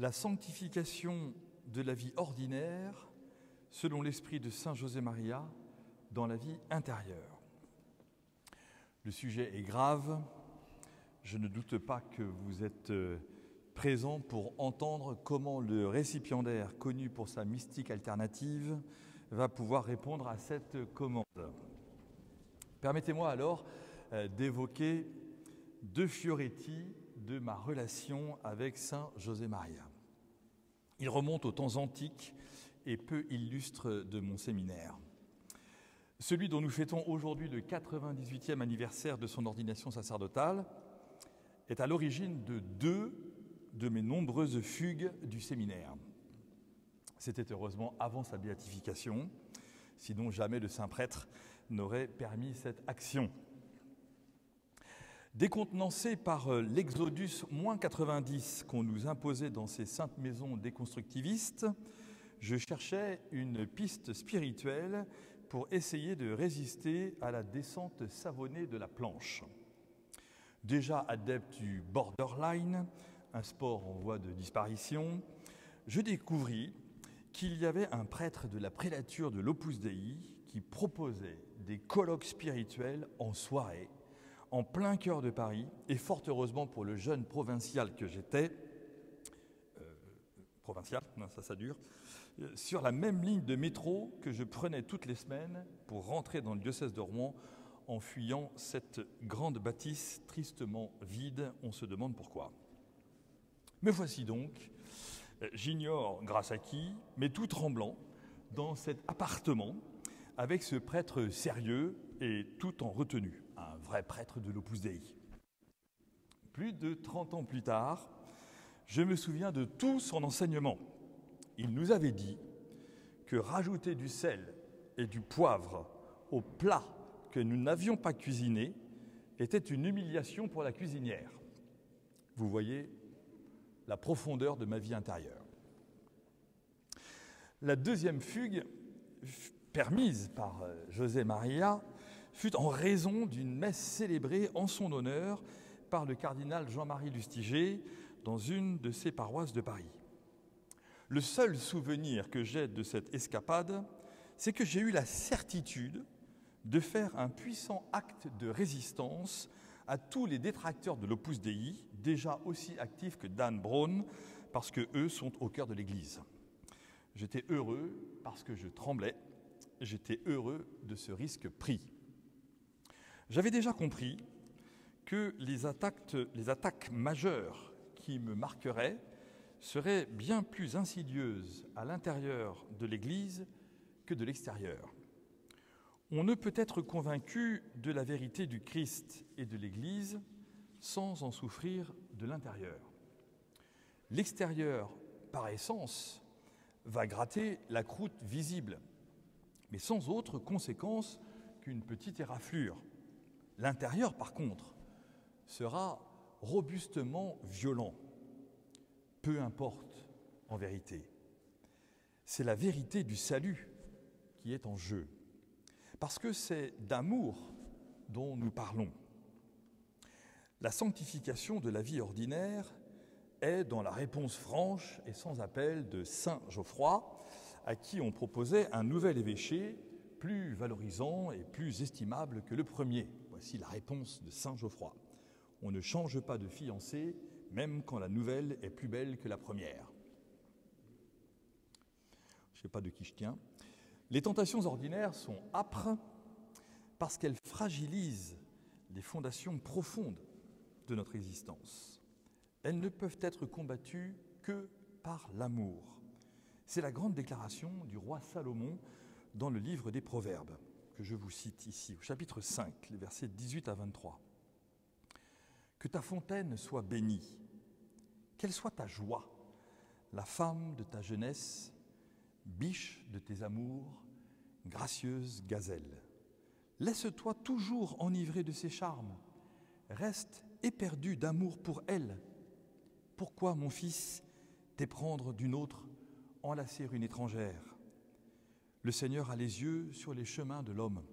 la sanctification de la vie ordinaire selon l'esprit de Saint José-Maria dans la vie intérieure. Le sujet est grave. Je ne doute pas que vous êtes présents pour entendre comment le récipiendaire, connu pour sa mystique alternative, va pouvoir répondre à cette commande. Permettez-moi alors d'évoquer deux fioretti de ma relation avec Saint José-Maria. Il remonte aux temps antiques et peu illustre de mon séminaire. Celui dont nous fêtons aujourd'hui le 98e anniversaire de son ordination sacerdotale est à l'origine de deux de mes nombreuses fugues du séminaire. C'était heureusement avant sa béatification, sinon jamais le saint prêtre n'aurait permis cette action. Décontenancé par l'exodus -90 qu'on nous imposait dans ces saintes maisons déconstructivistes, je cherchais une piste spirituelle pour essayer de résister à la descente savonnée de la planche. Déjà adepte du borderline, un sport en voie de disparition, je découvris qu'il y avait un prêtre de la prélature de l'Opus Dei qui proposait des colloques spirituels en soirée, en plein cœur de Paris, et fort heureusement pour le jeune provincial que j'étais, sur la même ligne de métro que je prenais toutes les semaines pour rentrer dans le diocèse de Rouen en fuyant cette grande bâtisse tristement vide. On se demande pourquoi. Me voici donc, j'ignore grâce à qui, mais tout tremblant, dans cet appartement, avec ce prêtre sérieux et tout en retenue, un vrai prêtre de l'Opus Dei. Plus de 30 ans plus tard, je me souviens de tout son enseignement. Il nous avait dit que rajouter du sel et du poivre au plat que nous n'avions pas cuisiné était une humiliation pour la cuisinière. Vous voyez la profondeur de ma vie intérieure. La deuxième fugue, permise par José-Maria, fut en raison d'une messe célébrée en son honneur par le cardinal Jean-Marie Lustiger dans une de ses paroisses de Paris. Le seul souvenir que j'ai de cette escapade, c'est que j'ai eu la certitude de faire un puissant acte de résistance à tous les détracteurs de l'Opus Dei, déjà aussi actifs que Dan Brown, parce qu'eux sont au cœur de l'Église. J'étais heureux parce que je tremblais, j'étais heureux de ce risque pris. J'avais déjà compris que les attaques majeures qui me marqueraient seraient bien plus insidieuses à l'intérieur de l'Église que de l'extérieur. On ne peut être convaincu de la vérité du Christ et de l'Église sans en souffrir de l'intérieur. L'extérieur, par essence, va gratter la croûte visible, mais sans autre conséquence qu'une petite éraflure. L'intérieur, par contre, sera robustement violent. Peu importe, en vérité. C'est la vérité du salut qui est en jeu, parce que c'est d'amour dont nous parlons. La sanctification de la vie ordinaire est dans la réponse franche et sans appel de saint Geoffroy, à qui on proposait un nouvel évêché plus valorisant et plus estimable que le premier. Voici la réponse de saint Geoffroy. On ne change pas de fiancé, même quand la nouvelle est plus belle que la première. Je ne sais pas de qui je tiens. Les tentations ordinaires sont âpres parce qu'elles fragilisent les fondations profondes de notre existence. Elles ne peuvent être combattues que par l'amour. C'est la grande déclaration du roi Salomon dans le livre des Proverbes, que je vous cite ici, au chapitre 5, les versets 18 à 23. « Que ta fontaine soit bénie, qu'elle soit ta joie, la femme de ta jeunesse, biche de tes amours, gracieuse gazelle. Laisse-toi toujours enivrer de ses charmes, reste éperdu d'amour pour elle. Pourquoi, mon fils, t'éprendre d'une autre, enlacer une étrangère? Le Seigneur a les yeux sur les chemins de l'homme.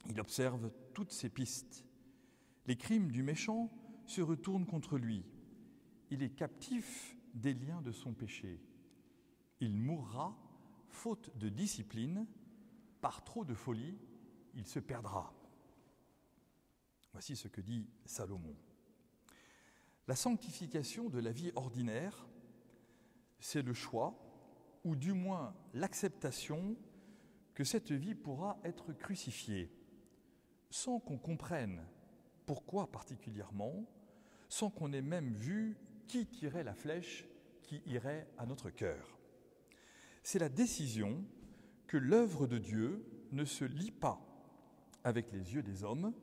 Il observe toutes ses pistes. Les crimes du méchant se retournent contre lui. Il est captif des liens de son péché. Il mourra faute de discipline, par trop de folie, il se perdra. Voici ce que dit Salomon. La sanctification de la vie ordinaire, c'est le choix, ou du moins l'acceptation, que cette vie pourra être crucifiée, sans qu'on comprenne pourquoi particulièrement, sans qu'on ait même vu qui tirait la flèche qui irait à notre cœur. C'est la décision que l'œuvre de Dieu ne se lit pas avec les yeux des hommes,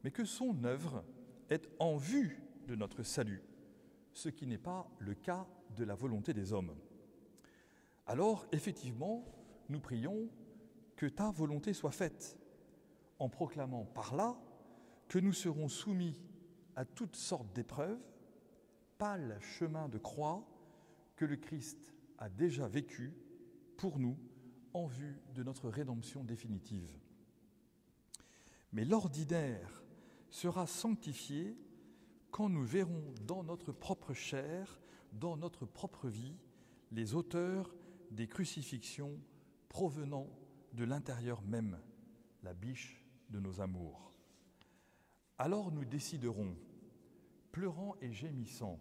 mais que son œuvre est en vue de notre salut, ce qui n'est pas le cas de la volonté des hommes. Alors, effectivement, nous prions que ta volonté soit faite, en proclamant par là que nous serons soumis à toutes sortes d'épreuves, pâle chemin de croix que le Christ a déjà vécu pour nous en vue de notre rédemption définitive. Mais l'ordinaire sera sanctifié quand nous verrons dans notre propre chair, dans notre propre vie, les auteurs des crucifixions provenant de l'intérieur même, la biche de nos amours. Alors nous déciderons, pleurant et gémissant,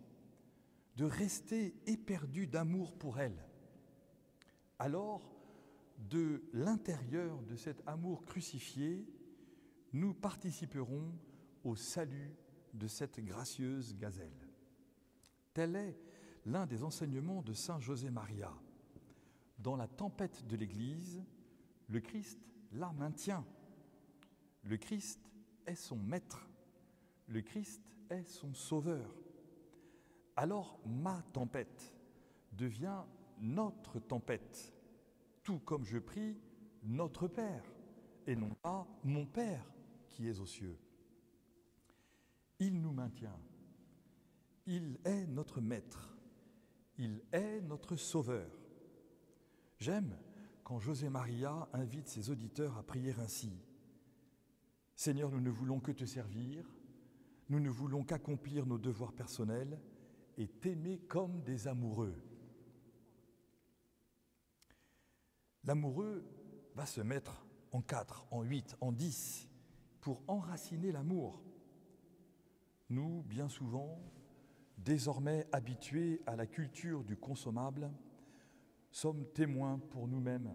de rester éperdus d'amour pour elle. Alors, de l'intérieur de cet amour crucifié, nous participerons au salut de cette gracieuse gazelle. Tel est l'un des enseignements de saint José Maria. Dans la tempête de l'Église, le Christ la maintient. Le Christ est son maître. Le Christ est son sauveur. Alors ma tempête devient notre tempête, tout comme je prie notre Père, et non pas mon Père qui est aux cieux. Il nous maintient. Il est notre maître. Il est notre sauveur. J'aime quand José Maria invite ses auditeurs à prier ainsi. Seigneur, nous ne voulons que te servir, nous ne voulons qu'accomplir nos devoirs personnels et t'aimer comme des amoureux. L'amoureux va se mettre en 4, en 8, en 10 pour enraciner l'amour. Nous, bien souvent, désormais habitués à la culture du consommable, sommes témoins pour nous-mêmes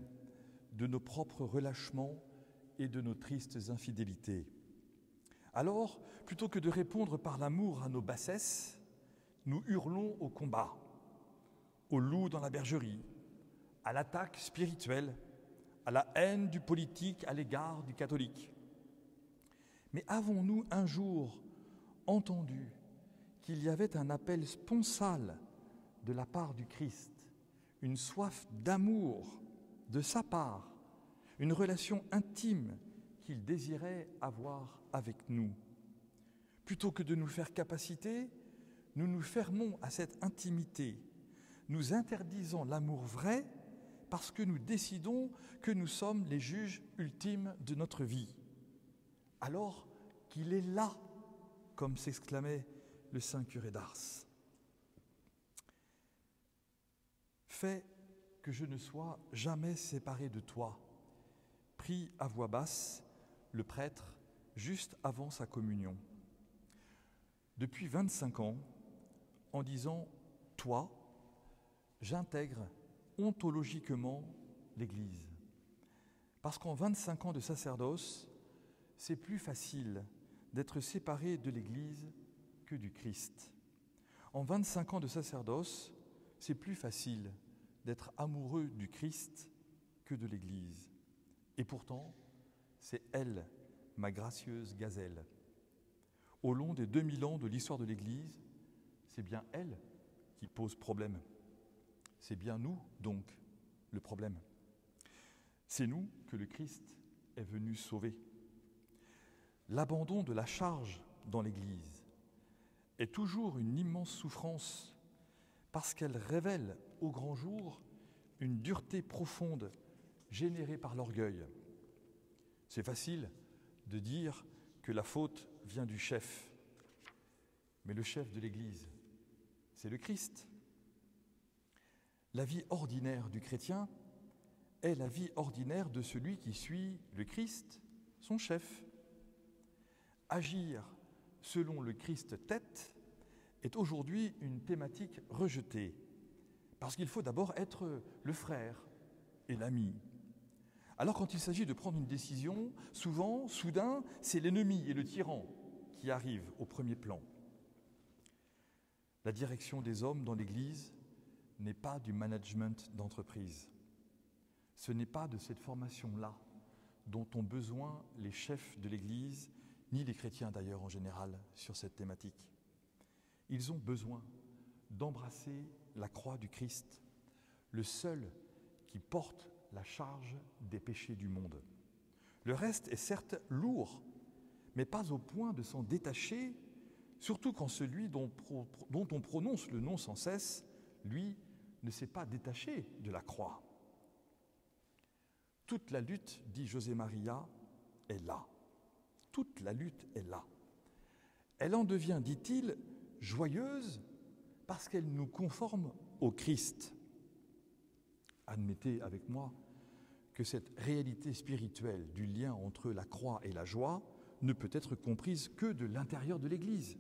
de nos propres relâchements et de nos tristes infidélités. Alors, plutôt que de répondre par l'amour à nos bassesses, nous hurlons au combat, au loup dans la bergerie, à l'attaque spirituelle, à la haine du politique à l'égard du catholique. Mais avons-nous un jour entendu qu'il y avait un appel sponsal de la part du Christ, une soif d'amour de sa part, une relation intime qu'il désirait avoir avec nous? Plutôt que de nous faire capaciter, nous nous fermons à cette intimité, nous interdisons l'amour vrai parce que nous décidons que nous sommes les juges ultimes de notre vie. Alors qu'il est là, comme s'exclamait le saint curé d'Ars. Fais que je ne sois jamais séparé de toi, prie à voix basse le prêtre juste avant sa communion. Depuis 25 ans, en disant « toi », j'intègre ontologiquement l'Église. Parce qu'en 25 ans de sacerdoce, c'est plus facile d'être séparé de l'Église que du Christ. En 25 ans de sacerdoce, c'est plus facile d'être amoureux du Christ que de l'Église. Et pourtant, c'est elle, ma gracieuse gazelle. Au long des 2000 ans de l'histoire de l'Église, c'est bien elle qui pose problème. C'est bien nous, donc, le problème. C'est nous que le Christ est venu sauver. L'abandon de la charge dans l'Église est toujours une immense souffrance parce qu'elle révèle au grand jour une dureté profonde générée par l'orgueil. C'est facile de dire que la faute vient du chef, mais le chef de l'Église, c'est le Christ. La vie ordinaire du chrétien est la vie ordinaire de celui qui suit le Christ, son chef. Agir selon le Christ tête est aujourd'hui une thématique rejetée, parce qu'il faut d'abord être le frère et l'ami. Alors quand il s'agit de prendre une décision, souvent, soudain, c'est l'ennemi et le tyran qui arrivent au premier plan. La direction des hommes dans l'Église n'est pas du management d'entreprise. Ce n'est pas de cette formation-là dont ont besoin les chefs de l'Église, ni les chrétiens d'ailleurs en général, sur cette thématique. Ils ont besoin d'embrasser la croix du Christ, le seul qui porte la charge des péchés du monde. Le reste est certes lourd, mais pas au point de s'en détacher, surtout quand celui dont on prononce le nom sans cesse, lui, ne s'est pas détaché de la croix. Toute la lutte, dit José Maria, est là. Toute la lutte est là. Elle en devient, dit-il, joyeuse parce qu'elle nous conforme au Christ. Admettez avec moi que cette réalité spirituelle du lien entre la croix et la joie ne peut être comprise que de l'intérieur de l'Église.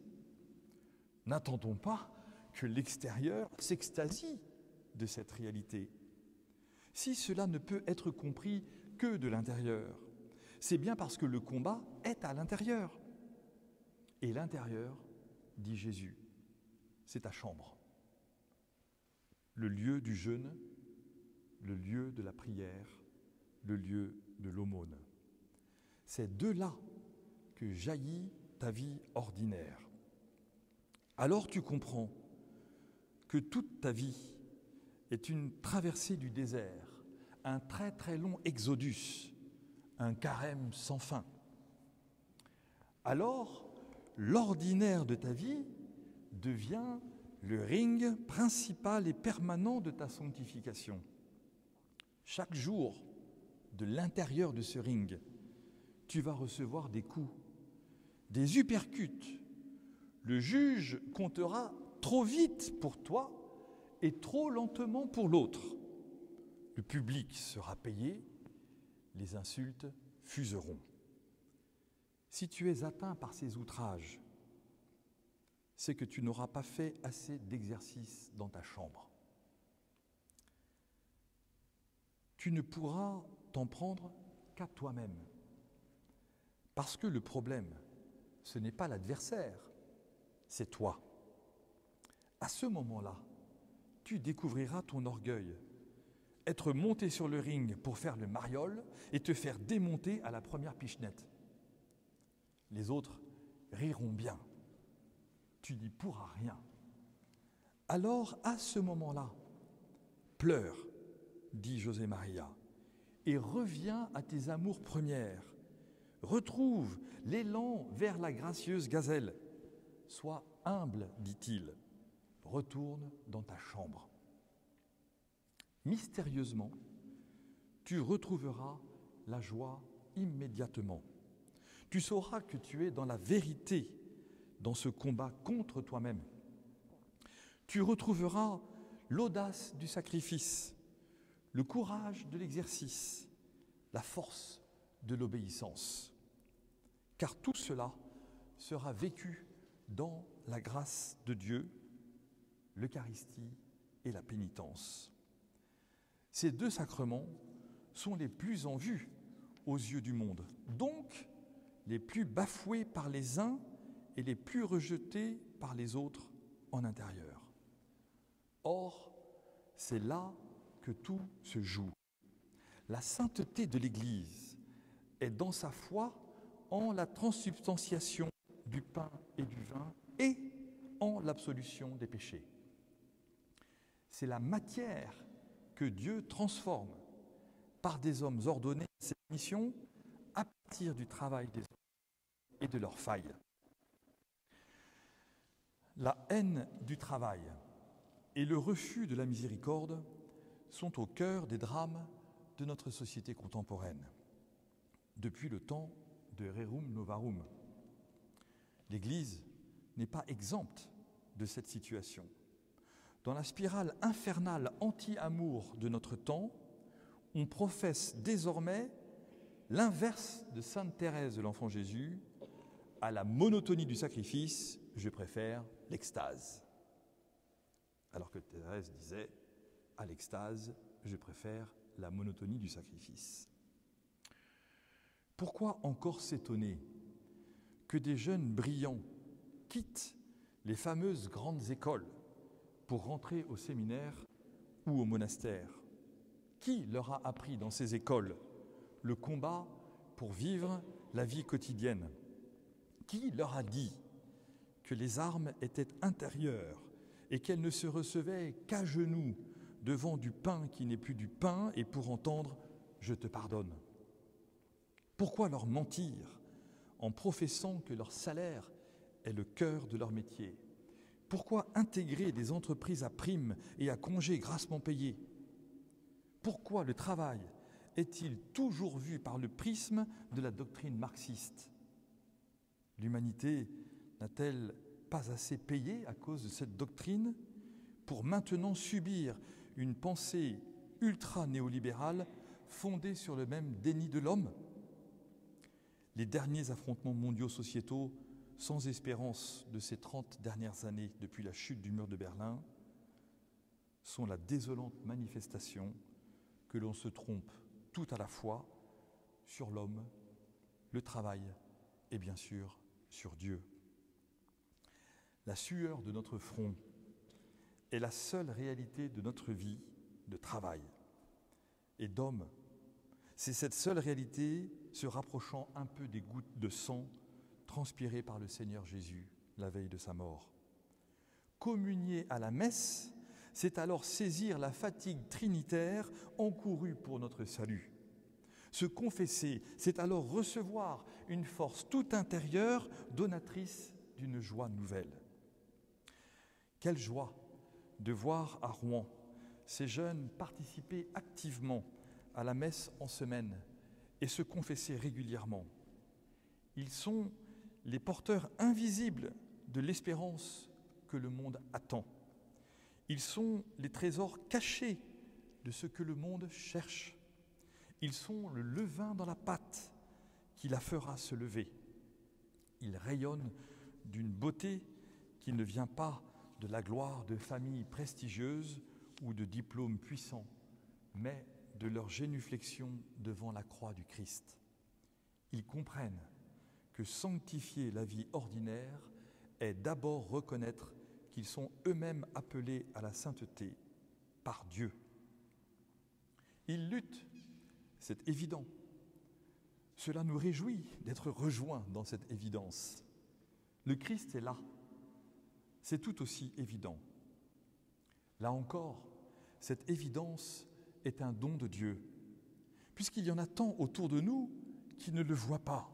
N'attendons pas que l'extérieur s'extasie de cette réalité. Si cela ne peut être compris que de l'intérieur, c'est bien parce que le combat est à l'intérieur. Et l'intérieur, dit Jésus, c'est ta chambre, le lieu du jeûne, le lieu de la prière, le lieu de l'aumône. C'est de là que jaillit ta vie ordinaire. Alors tu comprends que toute ta vie est une traversée du désert, un très très long exodus, un carême sans fin. Alors, l'ordinaire de ta vie devient le ring principal et permanent de ta sanctification. Chaque jour, de l'intérieur de ce ring, tu vas recevoir des coups, des uppercuts. Le juge comptera trop vite pour toi et trop lentement pour l'autre. Le public sera payé, les insultes fuseront. Si tu es atteint par ces outrages, c'est que tu n'auras pas fait assez d'exercice dans ta chambre. Tu ne pourras t'en prendre qu'à toi-même. Parce que le problème, ce n'est pas l'adversaire, c'est toi. À ce moment-là, tu découvriras ton orgueil, être monté sur le ring pour faire le mariole et te faire démonter à la première pichenette. Les autres riront bien. Tu n'y pourras rien. Alors, à ce moment-là, pleure, dit José Maria, et reviens à tes amours premières. Retrouve l'élan vers la gracieuse gazelle. Sois humble, dit-il. Retourne dans ta chambre. Mystérieusement, tu retrouveras la joie immédiatement. Tu sauras que tu es dans la vérité dans ce combat contre toi-même. Tu retrouveras l'audace du sacrifice, le courage de l'exercice, la force de l'obéissance. Car tout cela sera vécu dans la grâce de Dieu, l'Eucharistie et la pénitence. Ces deux sacrements sont les plus en vue aux yeux du monde, donc les plus bafoués par les uns et les plus rejetés par les autres en intérieur. Or, c'est là que tout se joue. La sainteté de l'Église est dans sa foi en la transsubstantiation du pain et du vin et en l'absolution des péchés. C'est la matière que Dieu transforme par des hommes ordonnés à cette mission à partir du travail des hommes et de leurs failles. La haine du travail et le refus de la miséricorde sont au cœur des drames de notre société contemporaine, depuis le temps de Rerum Novarum. L'Église n'est pas exempte de cette situation. Dans la spirale infernale anti-amour de notre temps, on professe désormais l'inverse de sainte Thérèse de l'Enfant Jésus. À la monotonie du sacrifice, je préfère l'extase. Alors que Thérèse disait, à l'extase, je préfère la monotonie du sacrifice. Pourquoi encore s'étonner que des jeunes brillants quittent les fameuses grandes écoles pour rentrer au séminaire ou au monastère? Qui leur a appris dans ces écoles le combat pour vivre la vie quotidienne? Qui leur a dit que les armes étaient intérieures et qu'elles ne se recevaient qu'à genoux devant du pain qui n'est plus du pain et pour entendre « je te pardonne ». Pourquoi leur mentir en professant que leur salaire est le cœur de leur métier? Pourquoi intégrer des entreprises à primes et à congés grassement payés? Pourquoi le travail est-il toujours vu par le prisme de la doctrine marxiste? L'humanité n'a-t-elle pas assez payé à cause de cette doctrine pour maintenant subir une pensée ultra-néolibérale fondée sur le même déni de l'homme? Les derniers affrontements mondiaux sociétaux sans espérance de ces 30 dernières années depuis la chute du mur de Berlin sont la désolante manifestation que l'on se trompe tout à la fois sur l'homme, le travail et bien sûr sur Dieu. La sueur de notre front est la seule réalité de notre vie de travail et d'homme. C'est cette seule réalité se rapprochant un peu des gouttes de sang transpirées par le Seigneur Jésus la veille de sa mort. Communier à la messe, c'est alors saisir la fatigue trinitaire encourue pour notre salut. Se confesser, c'est alors recevoir une force toute intérieure donatrice d'une joie nouvelle. Quelle joie de voir à Rouen ces jeunes participer activement à la messe en semaine et se confesser régulièrement. Ils sont les porteurs invisibles de l'espérance que le monde attend. Ils sont les trésors cachés de ce que le monde cherche. Ils sont le levain dans la pâte qui la fera se lever. Ils rayonnent d'une beauté qui ne vient pas de la gloire de familles prestigieuses ou de diplômes puissants, mais de leur génuflexion devant la croix du Christ. Ils comprennent que sanctifier la vie ordinaire est d'abord reconnaître qu'ils sont eux-mêmes appelés à la sainteté par Dieu. Ils luttent, c'est évident. Cela nous réjouit d'être rejoints dans cette évidence. Le Christ est là, c'est tout aussi évident. Là encore, cette évidence est un don de Dieu, puisqu'il y en a tant autour de nous qui ne le voient pas.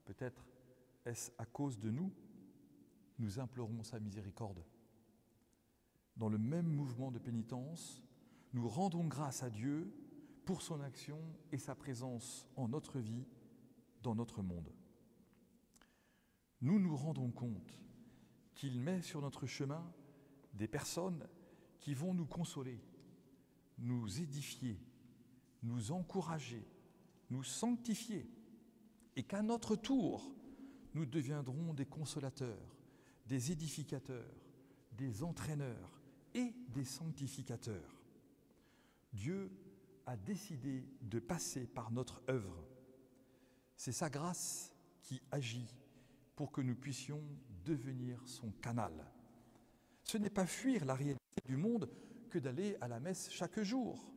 Peut-être est-ce à cause de nous? Nous implorons sa miséricorde. Dans le même mouvement de pénitence, nous rendons grâce à Dieu pour son action et sa présence en notre vie, dans notre monde. Nous nous rendons compte qu'il met sur notre chemin des personnes qui vont nous consoler, nous édifier, nous encourager, nous sanctifier, et qu'à notre tour, nous deviendrons des consolateurs, des édificateurs, des entraîneurs et des sanctificateurs. Dieu a décidé de passer par notre œuvre. C'est sa grâce qui agit pour que nous puissions devenir son canal. Ce n'est pas fuir la réalité du monde que d'aller à la messe chaque jour.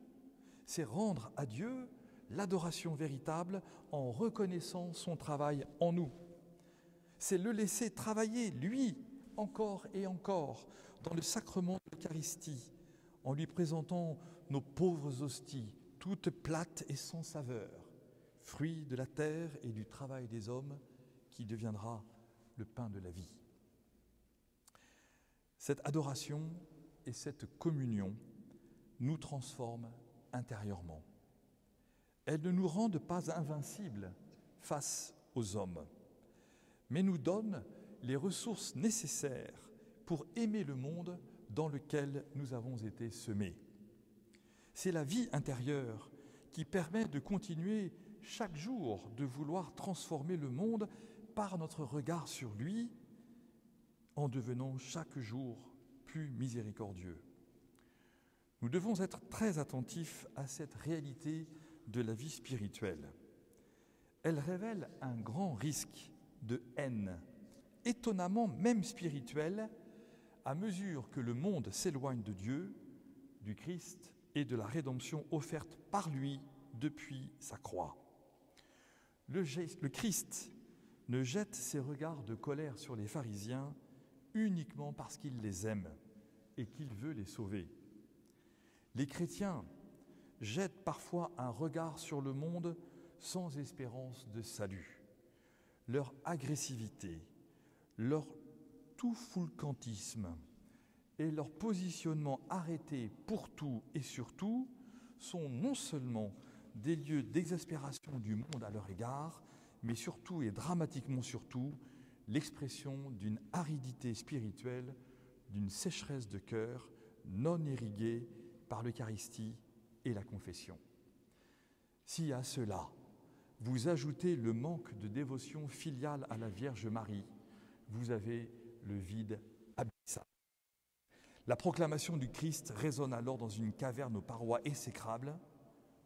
C'est rendre à Dieu l'adoration véritable en reconnaissant son travail en nous. C'est le laisser travailler, lui, encore et encore, dans le sacrement de l'Eucharistie, en lui présentant nos pauvres hosties, toutes plates et sans saveur, fruits de la terre et du travail des hommes, qui deviendra le pain de la vie. Cette adoration et cette communion nous transforment intérieurement. Elles ne nous rendent pas invincibles face aux hommes, mais nous donnent les ressources nécessaires pour aimer le monde dans lequel nous avons été semés. C'est la vie intérieure qui permet de continuer chaque jour de vouloir transformer le monde par notre regard sur lui, en devenant chaque jour plus miséricordieux. Nous devons être très attentifs à cette réalité de la vie spirituelle. Elle révèle un grand risque de haine, étonnamment même spirituelle, à mesure que le monde s'éloigne de Dieu, du Christ et de la rédemption offerte par lui depuis sa croix. Le Christ ne jette ses regards de colère sur les pharisiens uniquement parce qu'il les aime et qu'il veut les sauver. Les chrétiens jettent parfois un regard sur le monde sans espérance de salut. Leur agressivité, leur tout-foulcantisme et leur positionnement arrêté pour tout et surtout sont non seulement des lieux d'exaspération du monde à leur égard, mais surtout et dramatiquement surtout, l'expression d'une aridité spirituelle, d'une sécheresse de cœur non irriguée par l'Eucharistie et la confession. Si à cela, vous ajoutez le manque de dévotion filiale à la Vierge Marie, vous avez le vide abyssal. La proclamation du Christ résonne alors dans une caverne aux parois exécrables.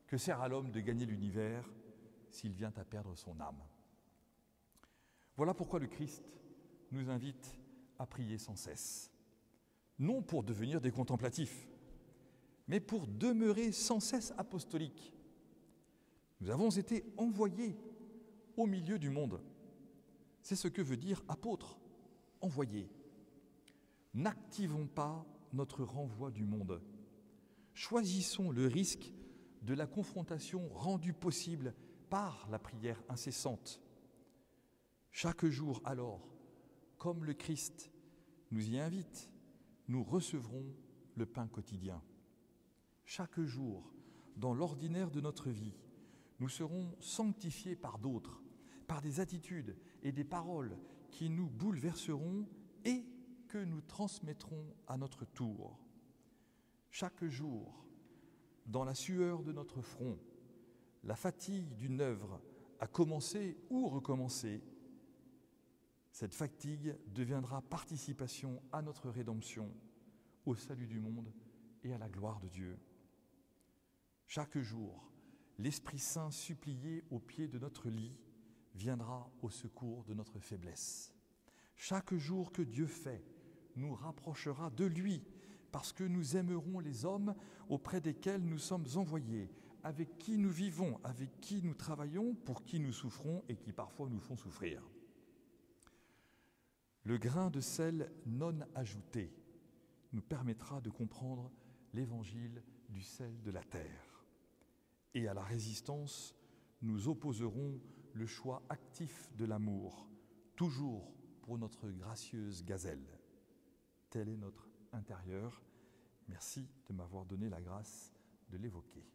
Que sert à l'homme de gagner l'univers s'il vient à perdre son âme ? Voilà pourquoi le Christ nous invite à prier sans cesse. Non pour devenir des contemplatifs, mais pour demeurer sans cesse apostoliques. Nous avons été envoyés au milieu du monde. C'est ce que veut dire apôtre, envoyé. N'activons pas notre renvoi du monde. Choisissons le risque de la confrontation rendue possible par la prière incessante. Chaque jour alors, comme le Christ nous y invite, nous recevrons le pain quotidien. Chaque jour, dans l'ordinaire de notre vie, nous serons sanctifiés par d'autres, par des attitudes et des paroles qui nous bouleverseront et que nous transmettrons à notre tour. Chaque jour, dans la sueur de notre front, la fatigue d'une œuvre a commencé ou recommencé, cette fatigue deviendra participation à notre rédemption, au salut du monde et à la gloire de Dieu. Chaque jour, l'Esprit Saint supplié au pied de notre lit viendra au secours de notre faiblesse. Chaque jour que Dieu fait nous rapprochera de lui, parce que nous aimerons les hommes auprès desquels nous sommes envoyés, avec qui nous vivons, avec qui nous travaillons, pour qui nous souffrons et qui parfois nous font souffrir. Le grain de sel non ajouté nous permettra de comprendre l'évangile du sel de la terre. Et à la résistance, nous opposerons le choix actif de l'amour, toujours pour notre gracieuse gazelle. Tel est notre intérieur. Merci de m'avoir donné la grâce de l'évoquer.